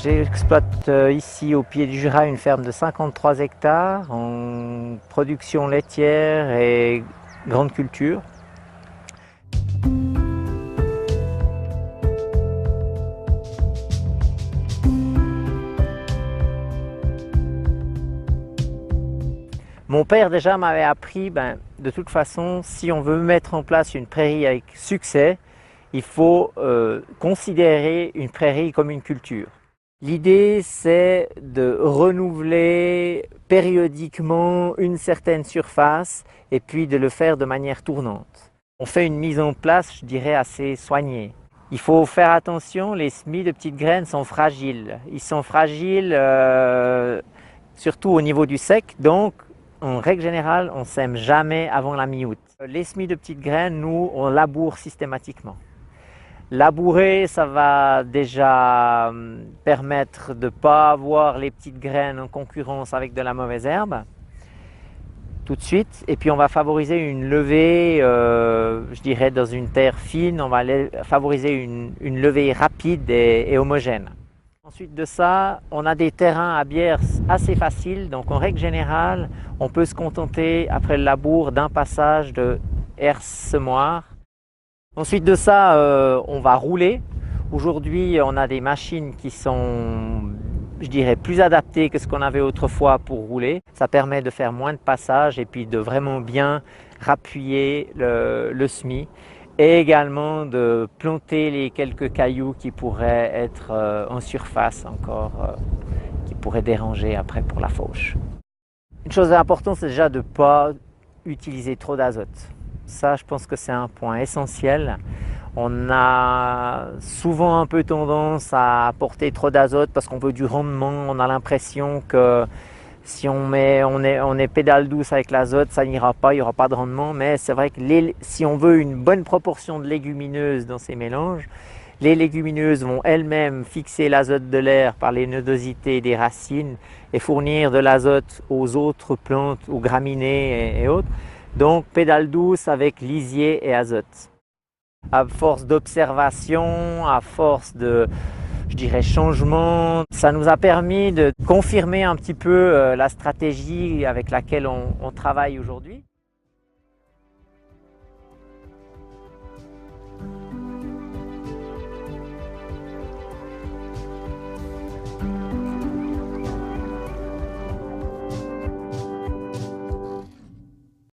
J'exploite ici au pied du Jura une ferme de 53 hectares en production laitière et grande culture. Mon père déjà m'avait appris, de toute façon, si on veut mettre en place une prairie avec succès, il faut considérer une prairie comme une culture. L'idée, c'est de renouveler périodiquement une certaine surface et puis de le faire de manière tournante. On fait une mise en place, je dirais, assez soignée. Il faut faire attention, les semis de petites graines sont fragiles. Ils sont fragiles surtout au niveau du sec, donc en règle générale, on ne sème jamais avant la mi-août. Les semis de petites graines, nous, on laboure systématiquement. Labourer, ça va déjà permettre de ne pas avoir les petites graines en concurrence avec de la mauvaise herbe tout de suite. Et puis on va favoriser une levée, je dirais dans une terre fine, on va favoriser une levée rapide et homogène. Ensuite de ça, on a des terrains à bière assez faciles, donc en règle générale, on peut se contenter après le labour d'un passage de herse-semoir. Ensuite de ça, on va rouler. Aujourd'hui, on a des machines qui sont, je dirais, plus adaptées que ce qu'on avait autrefois pour rouler. Ça permet de faire moins de passages et puis de vraiment bien rappuyer le semis et également de planter les quelques cailloux qui pourraient être en surface encore, qui pourraient déranger après pour la fauche. Une chose importante, c'est déjà de ne pas utiliser trop d'azote. Ça, je pense que c'est un point essentiel. On a souvent un peu tendance à apporter trop d'azote parce qu'on veut du rendement. On a l'impression que si on est pédale douce avec l'azote, ça n'ira pas, il n'y aura pas de rendement. Mais c'est vrai que si on veut une bonne proportion de légumineuses dans ces mélanges, les légumineuses vont elles-mêmes fixer l'azote de l'air par les nodosités des racines et fournir de l'azote aux autres plantes, aux graminées et autres. Donc pédale douce avec lisier et azote. À force d'observation, à force de, je dirais, changement, ça nous a permis de confirmer un petit peu la stratégie avec laquelle on travaille aujourd'hui.